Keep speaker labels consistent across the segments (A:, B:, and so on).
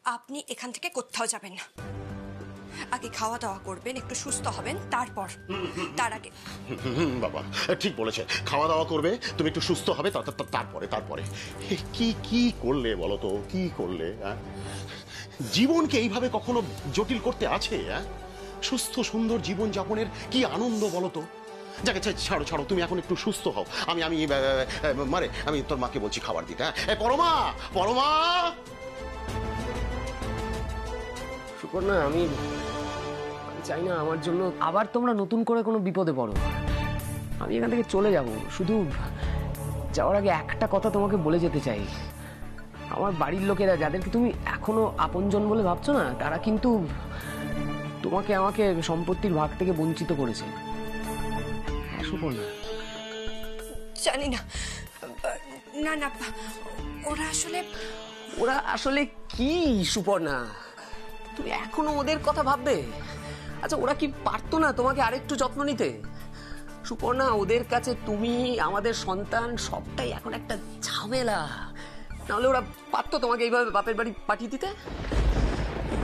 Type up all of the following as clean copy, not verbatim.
A: আপনি এখান থেকে কোথাও যাবেন না। আগে খাওয়া দাওয়া করবেন, একটু সুস্থ হবেন, তারপর। তার আগে
B: বাবা ঠিক বলেছে, খাওয়া দাওয়া করবে, তুমি একটু সুস্থ হবে, তারপরে তারপরে কি কি করলে বলো তো, কি করলে? জীবনকে এইভাবে কখনো জটিল করতে আছে? সুস্থ সুন্দর জীবন যাপনের কি আনন্দ বলো তো। যাকে ছাড়ো ছাড়ো, তুমি এখন একটু সুস্থ হও। আমি আমি মারে আমি তোর মাকে বলছি খাবার দিতে। হ্যাঁ পরমা, পরমা।
C: সুপর্ণা, আমি চাই না আমার জন্য আবার তোমরা নতুন করে কোনো বিপদে পড়ো। আমি এখান থেকে চলে যাব, শুধু যাওয়ার আগে একটা কথা তোমাকে বলে যেতে চাই। আমার বাড়ির লোকেরা, যাদেরকে তুমি এখনো আপনজন বলে ভাবছো না, তারা কিন্তু তোমাকে আমাকে সম্পত্তির ভাগ থেকে বঞ্চিত করেছে। সুপর্ণা,
A: জানি না। না না, ওরা আসলে
C: কি সুপর্ণা? তুমি এখনো ওদের কথা ভাববে? আচ্ছা, ওরা কি পারতো না তোমাকে আরেকটু যত্ন নিতে? সুপর্ণা, ওদের কাছে তুমি, আমাদের সন্তান, সবটাই এখন একটা ঝামেলা। নাহলে ওরা পারতো তোমাকে এইভাবে বাপের বাড়ি পাঠিয়ে দিতে?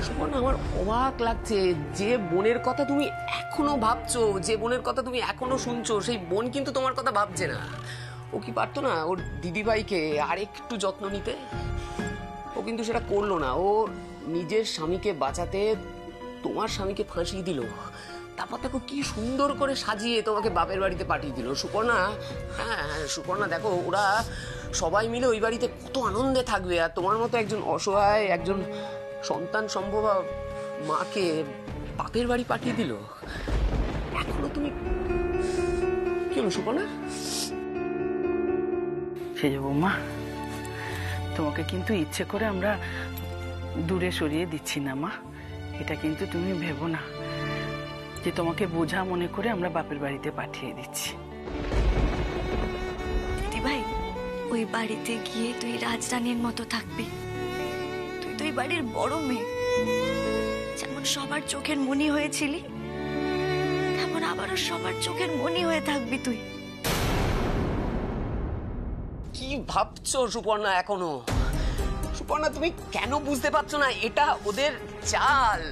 C: সুপর্ণা, আমার অবাক লাগছে, যে বোনের কথা তুমি এখনো ভাবছো, যে বোনের কথা তুমি এখনো শুনছো, সেই বোন কিন্তু তোমার কথা ভাবছে না। ও কি পারতো না ওর দিদিভাইকে আরেকটু যত্ন নিতে? ও কিন্তু সেটা করলো না। ও নিজের স্বামীকে বাঁচাতে তোমার স্বামীকে ফাঁসিয়ে দিল। তারপর দেখো কি সুন্দর করে সাজিয়ে তোমাকে বাপের বাড়িতে পাঠিয়ে দিল। সুপর্ণা, হ্যাঁ সুপর্ণা, দেখো ওরা সবাই মিলে ওই বাড়িতে কত আনন্দে থাকবে, আর তোমার মতো একজন অসহায়, একজন সন্তান সম্ভবা মাকে বাপের বাড়ি পাঠিয়ে দিল। এখনো তুমি কি হলো সুপর্ণা?
D: সেই যে বৌমা, তোমাকে কিন্তু ইচ্ছে করে আমরা দূরে সরিয়ে দিচ্ছি না মা। এটা কিন্তু তুমি ভেবো না যে তোমাকে বোঝা মনে করে আমরা বাপের বাড়িতে পাঠিয়ে দিচ্ছি।
E: দিদি ভাই, ওই বাড়িতে গিয়ে তুই রাজরানীর মতো থাকবি। তুই তো এই বাড়ির বড় মেয়ে, যেমন সবার চোখের মনি হয়েছিলি, তেমন আবারও সবার চোখের মনি হয়ে থাকবি তুই।
C: কি ভাবছো সুপর্ণা এখনো? সুপর্ণা, তুমি কেন বুঝতে পারছো না? এটা ওদের চাল।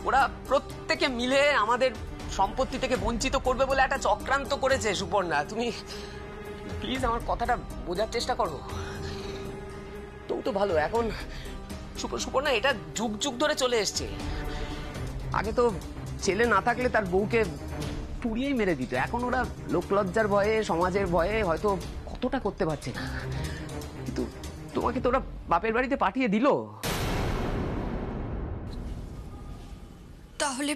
C: ওরা প্রত্যেকে মিলে আমাদের সম্পত্তি থেকে বঞ্চিত করবে বলে একটা চক্রান্ত করেছে। সুপর্ণা, তুমি প্লিজ আমার কথাটা বোঝার চেষ্টা করো। তো ভালো এখন সুপর্ণা, এটা যুগ যুগ ধরে চলে এসছে। আগে তো ছেলে না থাকলে তার বউকে পুড়িয়েই মেরে দিত। এখন ওরা লোকলজ্জার ভয়ে, সমাজের ভয়ে হয়তো কতটা করতে পারছে না, কিন্তু তোমাকে তো ওরা বাপের বাড়িতে পাঠিয়ে দিল।
A: তাহলে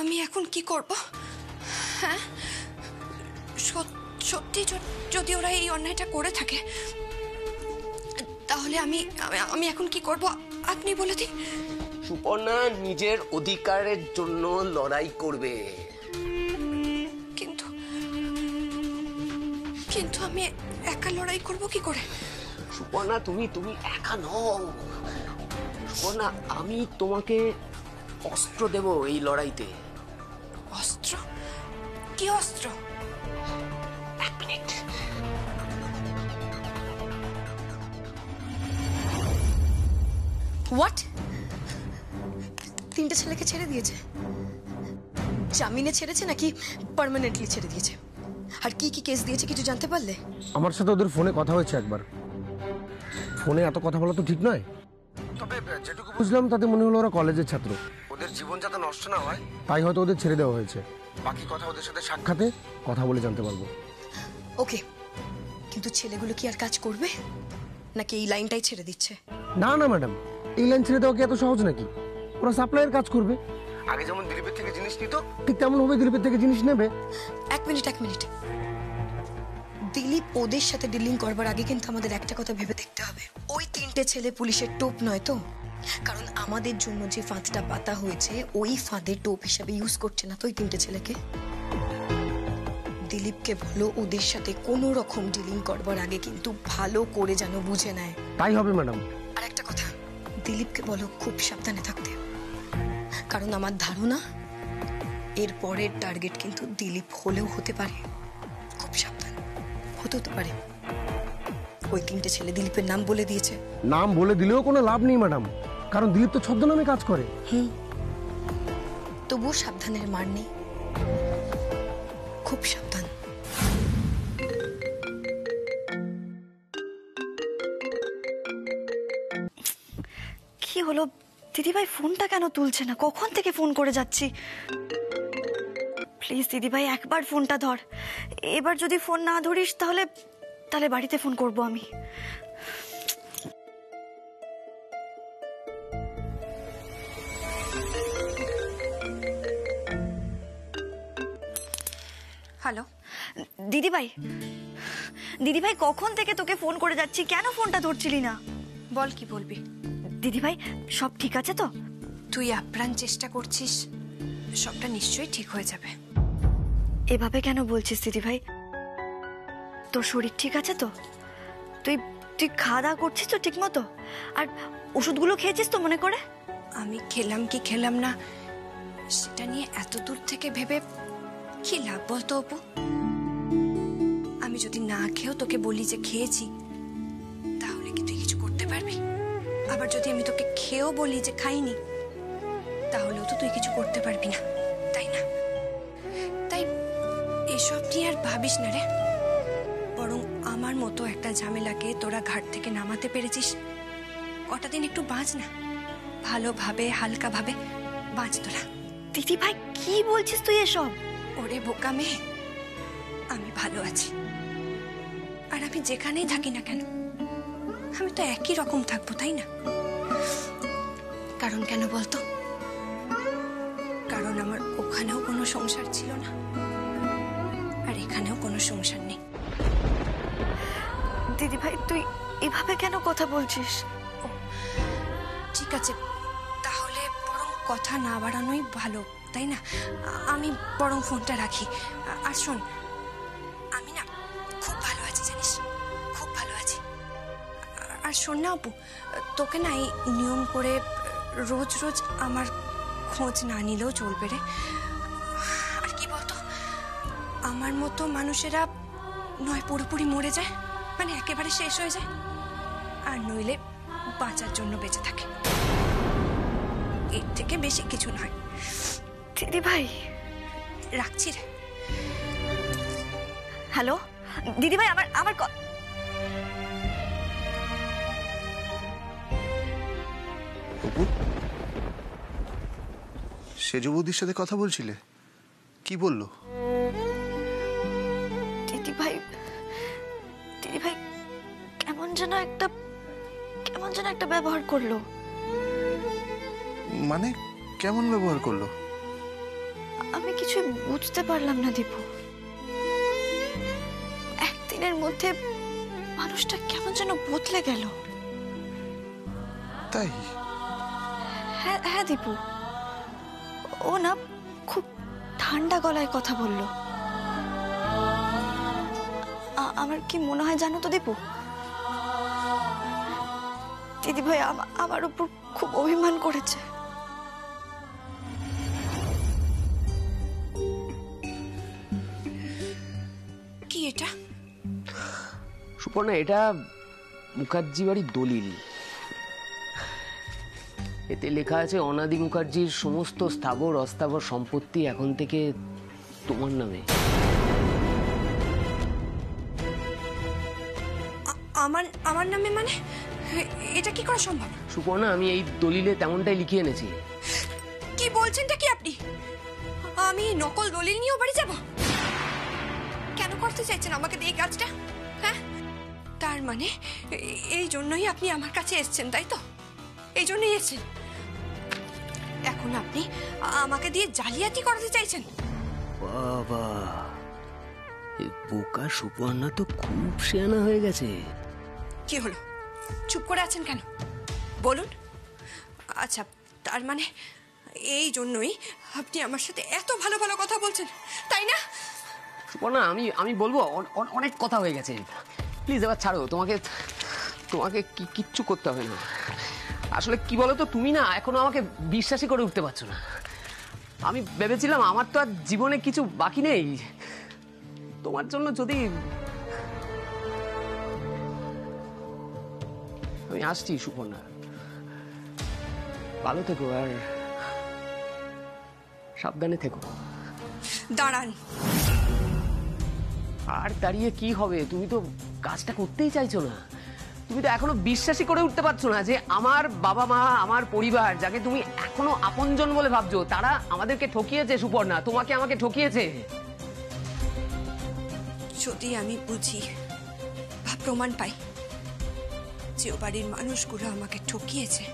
A: আমি এখন কি করব? হ্যাঁ, সত্যি যদি ওরা এই অন্যায়টা করে থাকে, তাহলে আমি এখন কি করব আপনি বলে দিন।
C: সুপর্ণা নিজের অধিকারের জন্য লড়াই করবে।
A: কিন্তু আমি একা লড়াই করব কি করে?
C: সুপর্ণা, তুমি একা নও। সুপর্ণা, আমি তোমাকে অস্ত্র দেব এই লড়াইতে।
A: অস্ত্র? কি অস্ত্র?
C: এক মিনিট।
E: হোয়াট? 3টে ছেলেকে ছেড়ে দিয়েছে? জামিনে ছেড়েছে নাকি পার্মানেন্টলি ছেড়ে দিয়েছে? আর কি কি কেস দিয়েছে কিছু জানতে পারলে?
F: আমার সাথে ওদের ফোনে কথা হয়েছে একবার। ফোনে এত কথা বলা তো ঠিক নয়, তবে যেটুকু বুঝলাম তাতে মনে হলো ওরা কলেজের ছাত্র, ওদের জীবন যাতে নষ্ট না হয় তাই হয়তো ওদের ছেড়ে দেওয়া হয়েছে। বাকি কথা ওদের সাথে সাক্ষাতে কথা বলে জানতে পারবো।
E: ওকে, কিন্তু ছেলেগুলো কি আর কাজ করবে, নাকি এই লাইনটাই ছেড়ে দিচ্ছে?
F: না না ম্যাডাম, এই লাইন ছেড়ে দেওয়া কি এত সহজ নাকি? ওরা সাপ্লাইয়ের কাজ করবে। আগে যেমন দিলীপের থেকে জিনিস নিত, ঠিক তেমন ভাবে দিলীপের থেকে জিনিস নেবে।
E: এক মিনিট। দিলীপ ওদের সাথে ডিলিং করবার আগে কিন্তু আমাদের একটা কথা ভেবে দেখতে হবে, ওই 3টে ছেলে পুলিশের টোপ নয় তো? কারণ আমাদের জন্য যে ফাঁদটা পাতা হয়েছে, ওই ফাঁদে টোপ হিসাবে ইউজ করছে না তো ওই 3টে ছেলেকে? দিলীপকে বলো ওদের সাথে কোনো রকম ডিলিং করবার আগে কিন্তু ভালো করে যেন বুঝে নেয়।
F: তাই হবে ম্যাডাম।
E: আর একটা কথা, দিলীপকে বলো খুব সাবধানে থাকতে, কারণ আমার ধারণা এর পরের টার্গেট কিন্তু দিলীপ হলেও হতে পারে। খুব সাবধান, হতে পারে।
A: ওই 3টে ছেলে দিলীপের নাম বলে দিয়েছে।
F: নাম বলে দিলেও কোনো লাভ নেই ম্যাডাম, কারণ দিলীপ তো ছদ্মনামে কাজ করে।
A: তবুও সাবধানের মার নেই, খুব সাবধান।
E: কি হলো দিদিভাই, ফোনটা কেন তুলছে না? কখন থেকে ফোন করে যাচ্ছি। প্লিজ দিদিভাই একবার ফোনটা ধর। এবার যদি ফোন না ধরিস তাহলে তাহলে বাড়িতে ফোন করব আমি।
A: হ্যালো
E: দিদিভাই, দিদিভাই কখন থেকে তোকে ফোন করে যাচ্ছি, কেন ফোনটা ধরছিলি না?
A: বল, কি বলবি?
E: দিদিভাই সব ঠিক আছে তো?
A: তুই আপ্রাণ চেষ্টা করছিস, সবটা নিশ্চয়ই ঠিক হয়ে যাবে।
E: এভাবে কেন বলছিস দিদিভাই? তোর শরীর ঠিক আছে তো? তুই তুই খাওয়া দাওয়া করছিস তো ঠিক মতো? আর ওষুধগুলো খেয়েছিস তো মনে করে?
A: আমি খেলাম কি খেলাম না সেটা নিয়ে এত দূর থেকে ভেবে কি লাভ বলতো অপু? আমি যদি না খেয়েও তোকে বলি যে খেয়েছি, তাহলে কি তুই কিছু করতে পারবি? আবার যদি আমি তোকে খেয়েও বলি যে খাইনি, তাহলেও তো তুই কিছু করতে পারবি না, তাই না? তাই এসব নিয়ে আর ভাবিস না রে। বরং আমার মতো একটা ঝামেলাকে তোরা ঘাট থেকে নামাতে পেরেছিস, কটা দিন একটু বাঁচ না, ভালোভাবে হালকাভাবে বাঁচ তোরা।
E: দিদিভাই কি বলছিস তুই এসব?
A: ওরে বোকা মেয়ে, আমি ভালো আছি। আর আমি যেখানেই থাকি না কেন, আমি তো একই রকম থাকবো, তাই না? কারণ কেন বলতো? কারণ আমার ওখানেও কোনো সংসার ছিল না, আর এখানেও কোনো সংসার নেই।
E: দিদিভাই তুই এভাবে কেন কথা বলছিস?
A: ঠিক আছে, তাহলে বরং কথা না বাড়ানোই ভালো, তাই না? আমি বরং ফোনটা রাখি। আর শোন, আমি না খুব ভালো আছি, জানিস, খুব ভালো আছি। আর শোন না অপু, তোকে না এই নিয়ম করে রোজ রোজ আমার খোঁজ না নিলেও চলবে রে। আর কি বলতো, আমার মতো মানুষেরা নয় পুরোপুরি মরে যায়, মানে একেবারে শেষ হয়ে যায়, আর নইলে বাঁচার জন্য বেঁচে থাকে। এর থেকে বেশি কিছু নয়।
E: দিদিভাই
A: রাখছি রে।
E: হ্যালো দিদিভাই, আমার আমার
G: সেজ বৌদির সাথে কথা বলছিলে? কি বললো?
E: দিদিভাই, দিদিভাই কেমন যেন একটা ব্যবহার করলো।
G: মানে কেমন ব্যবহার করলো?
E: আমি কিছু বুঝতে পারলাম না দীপু। একদিনের মধ্যে মানুষটা কেমন যেন বদলে গেল।
G: তাই?
E: হ্যাঁ হ্যাঁ দীপু, ও না খুব ঠান্ডা গলায় কথা বলল। আমার কি মনে হয় জানো তো দীপু, দিদিভাই আমার উপর খুব অভিমান করেছে।
A: কি এটা?
C: সুপর্ণা, এটা মুখার্জি বাড়ির দলিল। এতে লেখা আছে অনাদি মুখার্জির সমস্ত স্থাবর অস্থাবর সম্পত্তি এখন থেকে তোমার নামে।
A: আমার নামে? মানে এটা কি করে সম্ভব?
C: সুপর্ণা, আমি এই দলিলে তেমনটাই লিখিয়ে এনেছি।
A: কি বলছেনটা কি আপনি? আমি নকল দলিল নিয়ে বাড়ি যাব? কেন করতে চাইছেন আমাকে দিয়ে এই কাজটা? হ্যাঁ, তার মানে এই জন্যই আপনি আমার কাছে এসেছেন, তাই তো? এই জন্যই এসেছেন। এখন আপনি আমাকে দিয়ে জালিয়াতি করাতে চাইছেন?
C: বাবা, এই বোকা সুপর্ণা তো খুব শেয়ানা হয়ে গেছে।
A: কি হলো, চুপ করে আছেন কেন? বলুন। আচ্ছা, তার মানে এই জন্যই আপনি আমার সাথে এত ভালো ভালো কথা বলছেন, তাই না?
C: সুপর্ণা, আমি বলবো অনেক কথা হয়ে গেছে, প্লিজ এবার ছাড়ো। তোমাকে কিচ্ছু করতে হবে না। আসলে কি বলো তো, তুমি না এখনো আমাকে বিশ্বাসই করে উঠতে পারছো না। আমি ভেবেছিলাম আমার তো আর জীবনে কিছু বাকি নেই, তোমার জন্য যদি আমি আসছি সুপর্ণা, ভালো থেকো আর সাবধানে থেকো।
A: দাঁড়ান।
C: আর দাঁড়িয়ে কি হবে, তুমি তো কাজটা করতেই চাইছো না। তুমি তো এখনো বিশ্বাসই করে উঠতে পারছো না যে আমার বাবা মা, আমার পরিবার, যাকে তুমি এখনো আপনজন বলে ভাবছো, তারা আমাদেরকে ঠকিয়েছে সুপর্ণা, তোমাকে আমাকে ঠকিয়েছে।
A: যদি আমি বুঝি বা প্রমাণ পাই যে ও বাড়ির মানুষগুলো আমাকে ঠকিয়েছে,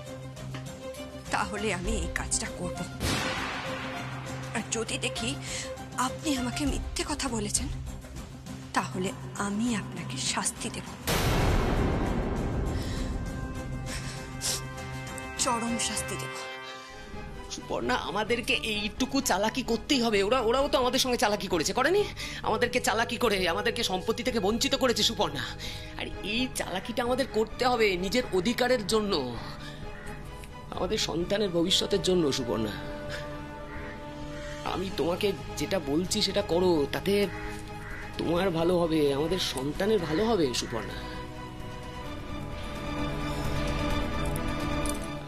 A: তাহলে আমি এই কাজটা করব। আর যদি দেখি আপনি আমাকে মিথ্যে কথা বলেছেন, তাহলে আমি আপনাকে শাস্তি দেব, চরম শাস্তি দেব।
C: সুপর্ণা, আমাদেরকে এইটুকু চালাকি করতেই হবে। ওরাও তো আমাদের সঙ্গে চালাকি করেছে, করেনি? আমাদেরকে চালাকি করে আমাদেরকে সম্পত্তি থেকে বঞ্চিত করেছে সুপর্ণা। আর এই চালাকিটা আমাদের করতে হবে নিজের অধিকারের জন্য, আমাদের সন্তানের ভবিষ্যতের জন্য। সুপর্ণা, আমি তোমাকে যেটা বলছি সেটা করো, তাতে তোমার ভালো হবে, আমাদের সন্তানের ভালো হবে। সুপর্ণা,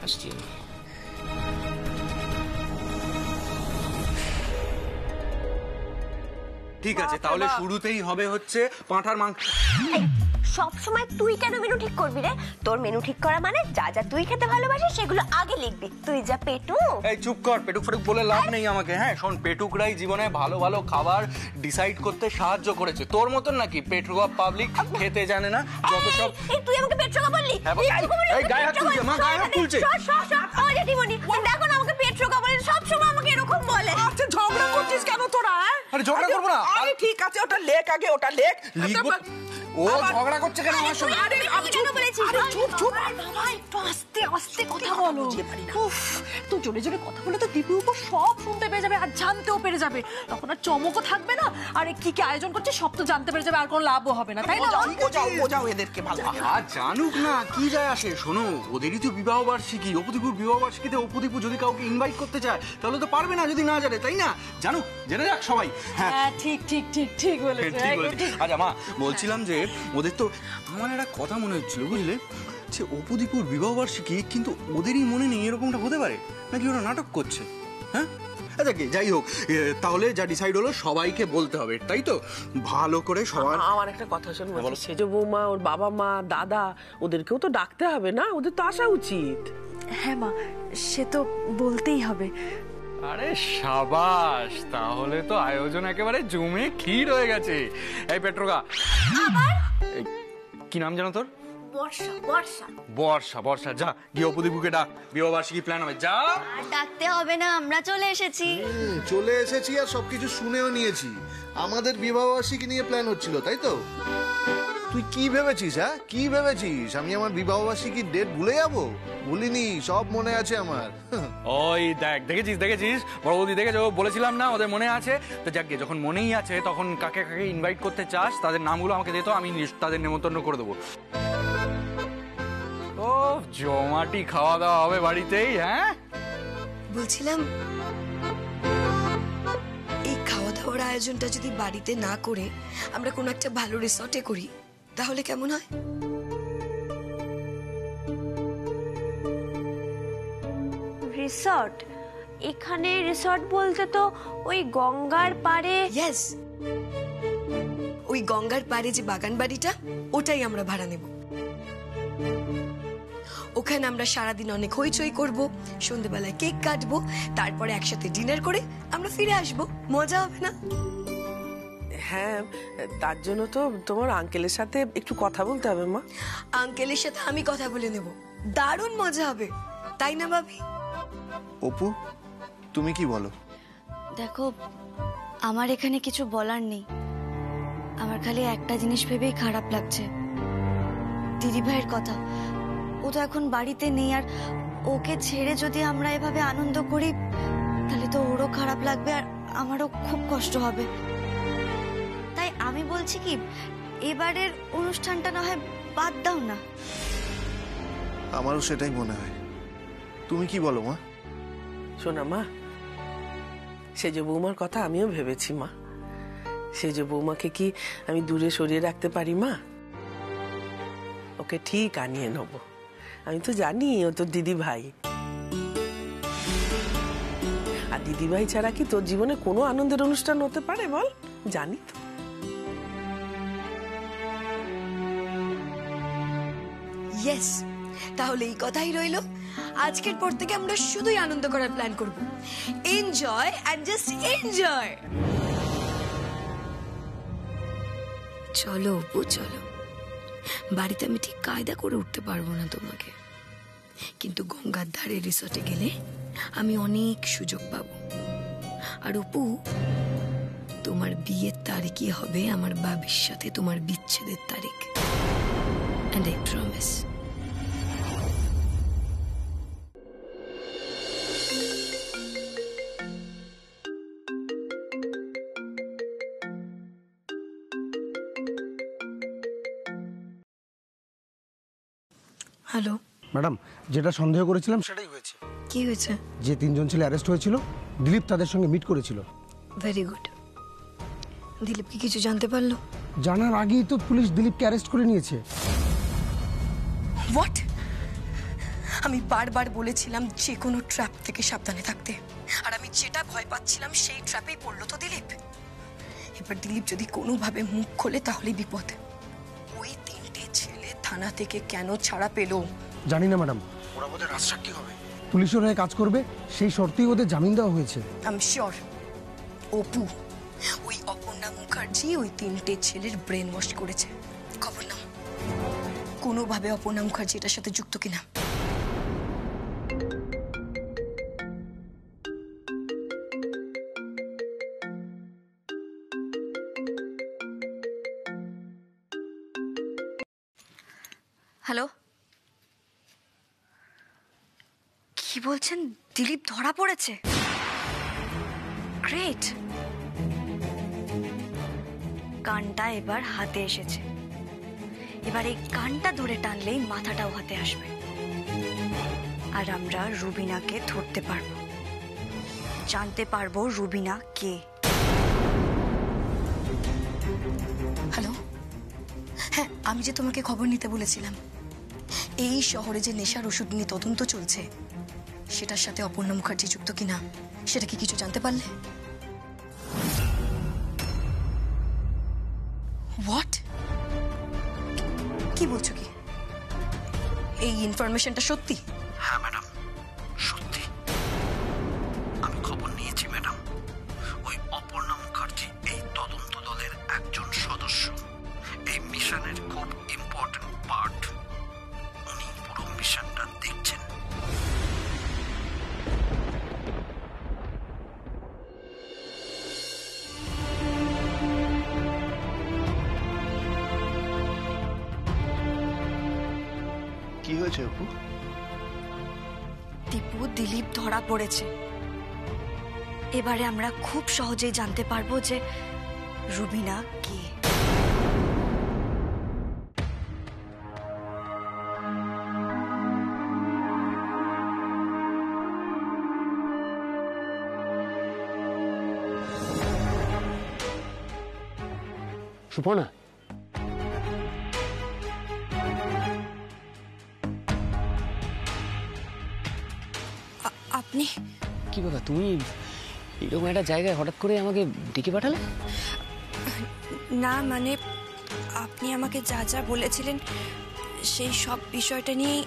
C: আসছি আমি।
H: ঠিক আছে, তাহলে শুরুতেই হবে হচ্ছে পাঁঠার মাংস।
I: সব সময় তুই কেন মেনু ঠিক করবি রে? তোর মেনু ঠিক করা মানে যা যা তুই খেতে ভালোবাসিস সেগুলো আগে লিখবি। তুই যা পেটু।
H: এই চুপ কর, পেটুক ফেটুক বলে লাভ নেই আমাকে। হ্যাঁ শোন, পেটুকরাই জীবনে ভালো ভালো খাবার ডিসাইড করতে সাহায্য করেছে। তোর মতন নাকি পেটুকা পাবলিক খেতে জানে না যত সব।
I: এই তুই আমাকে পেট্রোকা বললি?
H: এই গায়ে হাত তুলছে মা, গায়ে হাত তুলছে।
I: ও জেঠিমণি, দেখো না আমাকে পেট্রোকা বলে, সব সময় আমাকে এরকম বলে।
J: আচ্ছা ঝগড়া করছিস কেন তোরা?
H: আরে ঝগড়া করবো না।
J: আরে ঠিক আছে, ওটা লেখ আগে, ওটা লেখ।
H: লিখবো। ও ঝগড়া করছে কেন আমার সঙ্গে?
I: আরে আমি কেন বলেছি?
J: আরে চুপ চুপ।
I: বাবা একটু আস্তে আস্তে কথা বলো।
J: উফ, তো জোরে জোরে কথা বলে তো দীপু উপর সব শুনতে পেয়ে যাবে আর জানতেও পেরে যাবে। তখন আর চমকও থাকবে না, আর কি কি আয়োজন করছে সব তো জানতে পেরে যাবে, আর কোনো লাভও হবে না, তাই না? বোঝাও এদেরকে ভালো।
H: আর জানুক না, কি যায় আসে। শোনো, ওদেরই তো বিবাহ বার্ষিকী, অপুদীপুর বিবাহ বার্ষিকীতে অপুদীপু যদি কাউকে ইনভাইট করতে চায় তাহলে তো পারবে না যদি না জানে, তাই না? জানুক, জেনে যাক সবাই।
J: হ্যাঁ ঠিক ঠিক ঠিক ঠিক বলেছে।
H: ঠিক বলেছে। আচ্ছা মা, বলছিলাম যে ওদের তো আমার একটা কথা মনে হচ্ছিল, বুঝলে, যে অপুদীপুর বিবাহ বার্ষিকী, কিন্তু ওদেরই মনে নেই এরকমটা হতে পারে নাকি ওরা নাটক করছে। হ্যাঁ আচ্ছা কি যাই হোক, তাহলে যা ডিসাইড হলো সবাইকে বলতে হবে, তাই তো? ভালো করে সবার।
J: আমার একটা কথা শোন, সেজ বৌমা, ওর বাবা মা, দাদা, ওদেরকেও তো ডাকতে হবে না? ওদের তো আসা উচিত।
A: হ্যাঁ মা, সে তো বলতেই হবে।
K: আরে সাবাস, তাহলে তো আয়োজন একেবারে জমে ক্ষীর হয়ে গেছে। এই পেট্রোকা, কি নাম জানো তোর?
I: বর্ষা। বর্ষা
H: বর্ষা। বর্ষা যা গিয়ে অপুদীপুকে ডাক, বিবাহ বার্ষিকী প্ল্যান হবে। যা।
E: আর ডাকতে হবে না, আমরা চলে এসেছি।
G: চলে এসেছি আর সবকিছু শুনেও নিয়েছি। আমাদের বিবাহবার্ষিকী নিয়ে প্ল্যান হচ্ছিল, তাই তো? তুই কি ভেবেছিস? হ্যাঁ কি ভেবেছিস আমি আমার বিবাহবার্ষিকীর ডেট ভুলে যাবো? ভুলিনি, সব মনে আছে আমার।
K: ওই দেখেছিস বড় বৌদি, দেখেছো? বলেছিলাম না ওদের মনে আছে। তো যাক, যখন মনেই আছে তখন কাকে কাকে ইনভাইট করতে চাস তাদের নামগুলো আমাকে দিত, আমি তাদের নেমন্তন্ন করে দেবো। ও জমাটি খাওয়া দাওয়া হবে বাড়িতেই। হ্যাঁ
A: বলছিলাম, এই খাওয়া দাওয়ার আয়োজনটা যদি বাড়িতে না করে আমরা কোনো একটা ভালো রিসর্টে করি, তাহলে কেমন হয়?
I: রিসর্ট? এখানে রিসর্ট বলতে তো ওই গঙ্গার পাড়ে।
A: ইয়েস, ওই গঙ্গার পাড়ে যে বাগান বাড়িটা, ওটাই আমরা ভাড়া নেব। ওখানে আমরা সারাদিন অনেক হইচই করব, সন্ধ্যেবেলায় কেক কাটবো, তারপরে একসাথে ডিনার করে আমরা ফিরে আসবো। মজা হবে না?
J: হ্যাঁ, তার জন্য তো তোমার আঙ্কেলের সাথে একটু কথা বলতে হবে মা।
A: আঙ্কেলের সাথে আমি কথা বলে নেব, দারুণ মজা হবে, তাই না ভাবি?
G: অপু, তুমি কি বলো?
E: দেখো, আমার এখানে কিছু বলার নেই। আমার খালি একটা জিনিস ভেবেই খারাপ লাগছে, দিদি ভাইয়ের কথা। ও তো এখন বাড়িতে নেই, আর ওকে ছেড়ে যদি আমরা এভাবে আনন্দ করি তাহলে তো ওরও খারাপ লাগবে আর আমারও খুব কষ্ট হবে। তাই আমি বলছি কি, এবারের অনুষ্ঠানটা না হয় বাদ দাও না।
G: আমারও সেটাই মনে হয়। তুমি কি বলো মা?
J: শোনা মা, সেজ বৌমার কথা আমিও ভেবেছি মা। সেজ বৌমাকে কি আমি দূরে সরিয়ে রাখতে পারি মা? ওকে ঠিক আনিয়ে নেব।
L: আমি তো জানি ও তোর দিদি ভাই, আর দিদি ভাই ছাড়া কি তোর জীবনে কোনো আনন্দের অনুষ্ঠান হতে পারে বল? জানি তো।
E: ইয়েস, তাহলে এই কথাই রইলো, আজকের পর থেকে আমরা শুধুই আনন্দ করার প্ল্যান করব। Enjoy and just enjoy. চলো অপু চলো, বাড়িতে আমি ঠিক কায়দা করে উঠতে পারবো না তোমাকে, কিন্তু গঙ্গার ধারে রিসর্টে গেলে আমি অনেক সুযোগ পাবো। আর অপু, তোমার বিয়ের তারিখই হবে আমার বাবির সাথে তোমার বিচ্ছেদের তারিখ। And I promise. Hello
F: madam, যেটা সন্দেহ করেছিলাম সেটাই হয়েছে।
E: কি হয়েছে?
F: যে 3 জন ছেলে অ্যারেস্ট হয়েছিল, দিলীপ তাদের সঙ্গে মিট করেছিল।
E: Very good. দিলীপ কি কিছু জানতে পারলো?
F: জানার আগেই তো পুলিশ দিলীপকে অ্যারেস্ট করে নিয়েছে।
E: হোয়াট? আমি বারবার বলেছিলাম যে কোনো ট্র্যাপ থেকে সাবধানে থাকতে, আর আমি যেটা ভয় পাচ্ছিলাম সেই ট্র্যাপেই পড়লো তো দিলীপ। এবার দিলীপ যদি কোনোভাবে মুখ খোলে তাহলেই বিপদ। ওই 3টে ছেলে থানা থেকে কেন ছাড়া পেল
F: জানি না ম্যাডাম, ওরা বোধহয় রাজসাক্ষী হবে, পুলিশের হয়ে কাজ করবে, সেই শর্তেই ওদের জামিন দেওয়া হয়েছে।
E: আই এম শিওর অপু, ওই অপর্ণা মুখার্জি ওই 3টে ছেলের ব্রেন ওয়াশ করেছে। খবর নাও কোনোভাবে অপর্ণা মুখার্জি এটার সাথে যুক্ত কিনা। হ্যালো, কি বলছেন? দিলীপ ধরা পড়েছে? গ্রেট, কানটা এবার হাতে এসেছে। এবার এই কানটা ধরে টানলেই মাথাটাও হাতে আসবে, আর আমরা রুবিনাকে ধরতে পারবো, জানতে পারবো রুবিনা কে। হ্যালো, হ্যাঁ, আমি যে তোমাকে খবর নিতে বলেছিলাম, এই শহরে যে নেশার ওষুধ নিয়ে তদন্ত চলছে, সেটার সাথে অপর্ণা মুখার্জি যুক্ত কিনা সেটা কি কিছু জানতে পারলে? হোয়াট? কি বলছো? কি এই ইনফরমেশনটা সত্যি?
F: হ্যাঁ ম্যাডাম, সত্যি। আমি খবর নিয়েছি ম্যাডাম, ওই অপর্ণা মুখার্জি এই তদন্ত দলের একজন সদস্য, এই মিশনের খুব ইম্পর্টেন্ট পার্ট। উনি পুরো মিশনটা দেখছেন।
G: কি হয়েছে অপু?
E: দীপু, দিলীপ ধরা পড়েছে। এবারে আমরা খুব সহজেই জানতে পারবো যে রুবিনা কে।
C: সুপর্ণা,
E: আপনি
C: কি বাবা, তুমি এরকম একটা জায়গায় হঠাৎ করে আমাকে ডেকে পাঠালে?
A: না মানে, আপনি আমাকে যা যা বলেছিলেন সেই সব বিষয়টা নিয়েই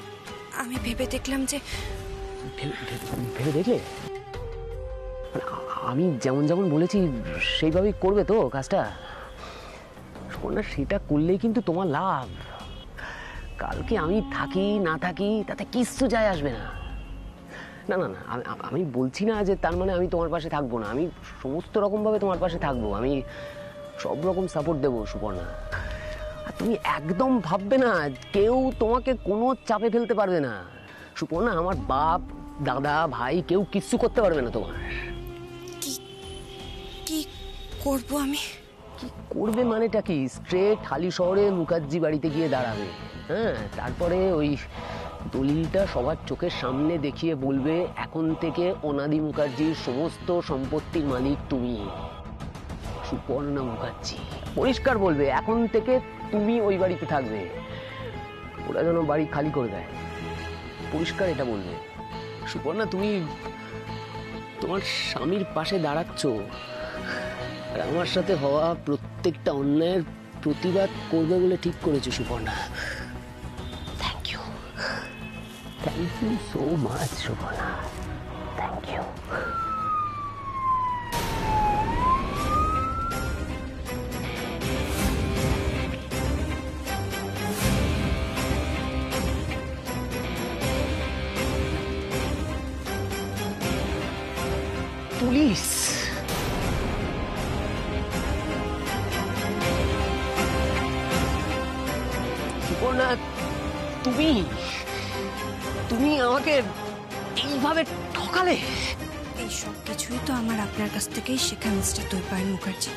A: আমি ভেবে দেখলাম যে।
C: ভেবে দেখলে? আমি যেমন যেমন বলেছি সেইভাবেই করবে তো কাজটা? সুপর্ণা, সেটা করলেই কিন্তু তোমার লাভ। কালকে আমি থাকি না থাকি তাতে কিচ্ছু যায় আসবে না। না না না, আমি বলছি না যে তার মানে আমি তোমার পাশে থাকবো না। আমি সমস্ত রকমভাবে তোমার পাশে থাকবো, আমি সব রকম সাপোর্ট দেবো সুপর্ণা। আর তুমি একদম ভাববে না কেউ তোমাকে কোনো চাপে ফেলতে পারবে না সুপর্ণা। আমার বাপ, দাদা, ভাই কেউ কিচ্ছু করতে পারবে না তোমার।
A: কি করবো আমি?
C: কি করবে মানেটা কি? স্ট্রেট হালি শহরে মুখার্জি বাড়িতে গিয়ে দাঁড়াবে। হ্যাঁ, তারপরে ওই দলিলটা সবার চোখের সামনে দেখিয়ে বলবে এখন থেকে অনাদি মুখার্জির সমস্ত সম্পত্তির মালিক তুমি, সুপর্ণা মুখার্জি। পরিষ্কার বলবে এখন থেকে তুমি ওই বাড়িতে থাকবে। ওরা যেন বাড়ি খালি করে দেয়। পরিষ্কার এটা বলবে, সুপর্ণা তুমি তোমার স্বামীর পাশে দাঁড়াচ্ছ আর আমার সাথে হওয়া প্রত্যেকটা অন্যায়ের প্রতিবাদ করবে বলে ঠিক করেছো Suparna. Thank you so much Suparna, thank you. Police Suparna, তুমি তুমি আমাকে এইভাবে ঠকালে?
A: এই সব কিছুই তো আমার আপনার কাছ থেকেই শেখা মিস্টার দৈপায়ন মুখার্জি।